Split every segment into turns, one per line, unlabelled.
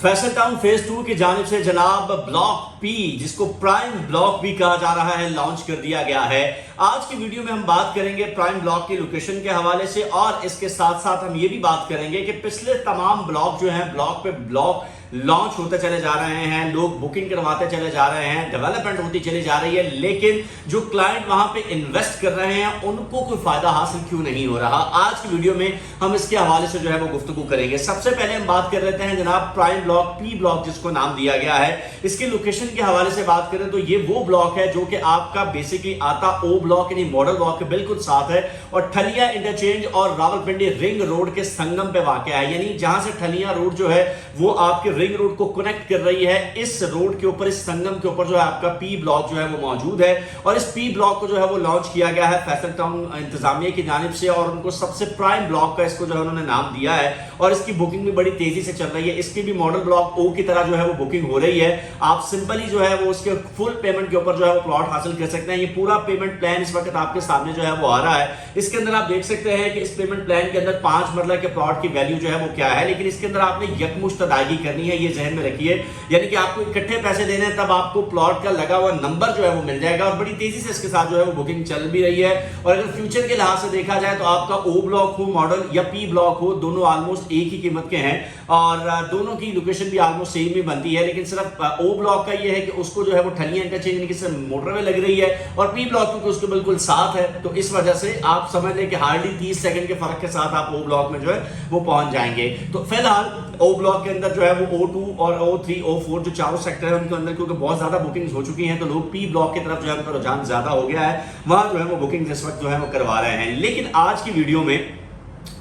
Faisal town phase 2 की जानिब से जनाब ब्लॉक पी, जिसको प्राइम ब्लॉक भी कहा जा रहा है, लॉन्च कर दिया गया है। आज की वीडियो में हम बात करेंगे प्राइम ब्लॉक की लोकेशन के हवाले से, और इसके साथ साथ हम ये भी बात करेंगे कि पिछले तमाम ब्लॉक जो हैं ब्लॉक पे ब्लॉक लॉन्च होते चले जा रहे हैं, लोग बुकिंग करवाते चले जा रहे हैं, डेवलपमेंट होती चली जा रही है, लेकिन जो क्लाइंट वहां पे इन्वेस्ट कर रहे हैं उनको कोई फायदा हासिल क्यों नहीं हो रहा। आज की वीडियो में हम इसके हवाले से जो है वो गुफ्तगू करेंगे। सबसे पहले हम बात कर लेते हैं जनाब प्राइम ब्लॉक पी ब्लॉक, जिसको नाम दिया गया है। इसकी लोकेशन के हवाले से बात करें तो ये वो ब्लॉक है जो कि आपका बेसिकली आता ओ ब्लॉक यानी मॉडल ब्लॉक के बिल्कुल साथ है, और ठलिया इंटरचेंज और रावलपिंडी रिंग रोड के संगम पे वाक़या है। यानी जहां से ठलिया रोड जो है वो आपके रिंग रोड को कनेक्ट कर रही है, इस रोड के ऊपर, इस संगम के ऊपर जो है आपका पी ब्लॉक जो है वो मौजूद है। और इस पी ब्लॉक को जो है वो लॉन्च किया गया है फैसल टाउन इंतजामिया की जानिब से, और उनको सबसे प्राइम ब्लॉक का इसको जो है उन्होंने नाम दिया है, और इसकी बुकिंग भी बड़ी तेजी से चल रही है। इसकी भी मॉडल ब्लॉक ओ की तरह जो है वो बुकिंग हो रही है। आप सिंपली जो है वो उसके फुल पेमेंट के ऊपर जो है वो प्लॉट हासिल कर सकते हैं। ये पूरा पेमेंट प्लान इस वक्त आपके सामने जो है वो आ रहा है। इसके अंदर आप देख सकते हैं कि इस पेमेंट प्लान के अंदर 5 मरला के प्लॉट की वैल्यू जो है वो क्या है, लेकिन इसके अंदर आपने यकमुश्त अदायगी करनी है, ये जहन में रखिए। यानी कि आपको इकट्ठे पैसे देने हैं, तब आपको प्लॉट का लगा हुआ नंबर जो है वो मिल जाएगा, और बड़ी तेजी से इसके साथ जो है वो बुकिंग चल भी रही है। और अगर फ्यूचर के लिहाज से देखा जाए तो आपका ओ ब्लॉक हो मॉडल या पी ब्लॉक हो, दोनों ऑलमोस्ट एक ही कीमत के हैं, और दोनों की लोकेशन भी ऑलमोस्ट सेम ही बनती है। लेकिन सिर्फ ओ ब्लॉक का ये है कि उसको जो है वो ठलिया इंटरचेंज यानी कि मोटरवे लग रही है, और पी ब्लॉक क्योंकि उसके बिल्कुल साथ है, तो इस वजह से आप समझ लें कि हार्डली 30 सेकंड के फर्क के साथ आप ओ ब्लॉक में जो है वो पहुंच जाएंगे। तो फिलहाल ओ ब्लॉक के अंदर जो है वो O2 और O3 O4 जो चारों सेक्टर है उनके अंदर क्योंकि बहुत ज्यादा बुकिंग्स हो चुकी हैं, तो लोग पी ब्लॉक की तरफ जो है उनका रुझान ज्यादा हो गया है, वहां जो है वो बुकिंग इस वक्त जो है वो करवा रहे हैं। लेकिन आज की वीडियो में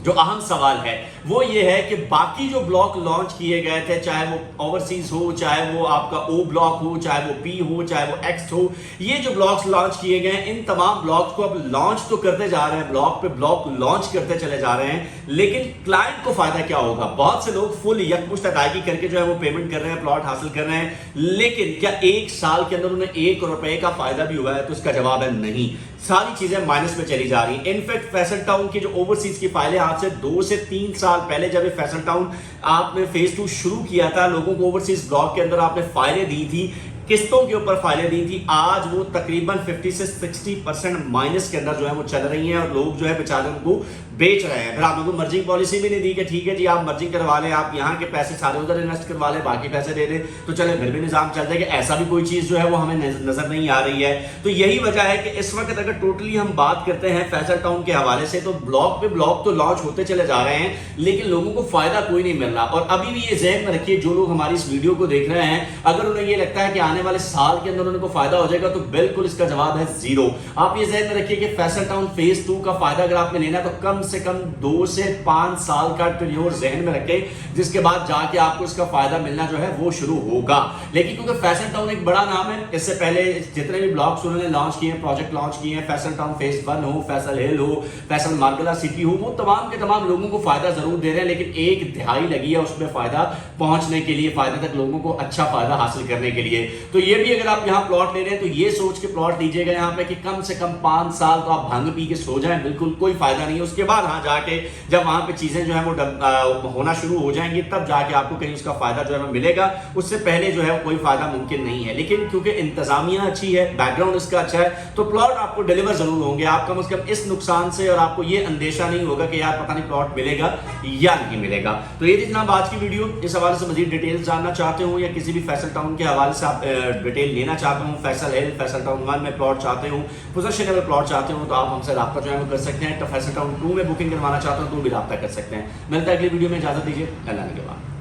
जो अहम सवाल है वो ये है कि बाकी जो ब्लॉक लॉन्च किए गए थे, चाहे वो ओवरसीज हो, चाहे वो आपका ओ ब्लॉक हो, चाहे वो पी हो, चाहे वो एक्स हो, ये जो ब्लॉक्स लॉन्च किए गए हैं, इन तमाम ब्लॉक्स को अब लॉन्च तो करते जा रहे हैं, ब्लॉक पे ब्लॉक लॉन्च करते चले जा रहे हैं, लेकिन क्लाइंट को फायदा क्या होगा। बहुत से लोग फुल यकमुश्त अदायगी करके जो है वो पेमेंट कर रहे हैं, प्लॉट हासिल कर रहे हैं, लेकिन क्या 1 साल के अंदर उन्हें 1 रुपए का फायदा भी हुआ है? तो इसका जवाब है नहीं। सारी चीजें माइनस में चली जा रही है। इनफैक्ट फैसल टाउन की जो ओवरसीज की फाइलें आज से 2 से 3 साल पहले जब फैसल टाउन आपने फेज 2 शुरू किया था, लोगों को ओवरसीज ब्लॉक के अंदर आपने फाइलें दी थी, किस्तों के ऊपर फाइलें दी थी, आज वो तकरीबन 50 से 60% माइनस के अंदर जो है वो चल रही हैं, और लोग जो है बेचारे उनको बेच रहे हैं। फिर आप लोगों को मर्जिंग पॉलिसी भी नहीं दी कि ठीक है जी आप मर्जिंग करवा लें, आप यहाँ के पैसे सारे उधर इन्वेस्ट करवा लें, बाकी पैसे दे दें तो चले, फिर भी निजाम चल जाएगा। ऐसा भी कोई चीज जो है वो हमें नजर नहीं आ रही है। तो यही वजह है कि इस वक्त अगर टोटली हम बात करते हैं फैसल टाउन के हवाले से, तो ब्लॉक पे ब्लॉक तो लॉन्च होते चले जा रहे हैं, लेकिन लोगों को फायदा कोई नहीं मिल रहा। और अभी भी ये ज़हन में रखिए, जो लोग हमारी इस वीडियो को देख रहे हैं, अगर उन्हें ये लगता है कि आने वाले साल के अंदर उनको फायदा हो जाएगा, तो बिल्कुल इसका जवाब है जीरो। आप ये ज़हन में रखिए कि फैसल टाउन फेज 2 का फायदा अगर आपने लेना है तो कम से कम 2 से 5 साल का पीरियड ज़हन में रखें, जिसके बाद जाके आपको इसका फायदा मिलना जो है वो शुरू होगा। लेकिन क्योंकि फैसल टाउन एक बड़ा नाम है, इससे पहले जितने भी ब्लॉक्स उन्होंने लॉन्च किए, प्रोजेक्ट लॉन्च किए हैं, फैसल टाउन फेज 1 हो, फैसल हिल हो, फैसल मार्गला सिटी हो, वो तमाम के तमाम लोगों को फायदा जरूर दे रहे हैं, लेकिन एक दिहाई लगी है उसमें फायदा पहुंचने के लिए, फायदे तक लोगों को अच्छा फायदा हासिल करने के लिए। तो ये भी अगर आप यहाँ प्लॉट ले रहे हैं तो ये सोच के प्लॉट लीजिएगा यहाँ पे कि कम से कम 5 साल तो आप भांग पी के सो जाएं, बिल्कुल कोई फायदा नहीं है। उसके बाद हाँ जाके जब वहां पे चीजें जो है वो होना शुरू हो जाएंगी, तब जाके आपको कहीं उसका फायदा जो है वो मिलेगा, उससे पहले जो है कोई फायदा मुमकिन नहीं है। लेकिन क्योंकि इंतजामिया अच्छी है, बैकग्राउंड इसका अच्छा है, तो प्लॉट आपको डिलीवर जरूर होंगे। आप कम से कम इस नुकसान से और आपको ये अंदेशा नहीं होगा कि यार पता नहीं प्लॉट मिलेगा या नहीं मिलेगा। तो ये जनाब आज की वीडियो, इस हवाले से मजीद डिटेल्स जानना चाहते हो, या किसी भी फैसल टाउन के हवाले से आप डिटेल लेना चाहते हो, फैसल हिल, फैसल टाउन 1 में प्लॉट चाहते हो, पोजेशन में प्लॉट चाहते हो, तो आप हमसे राब्ता जो है वो कर सकते हैं। तो फैसल टाउन 2 में बुकिंग करवाना चाहते हो तो भी राब्ता कर सकते हैं। मिलता है अगली वीडियो में, इजाजत दीजिए, अल्लाह के बाद।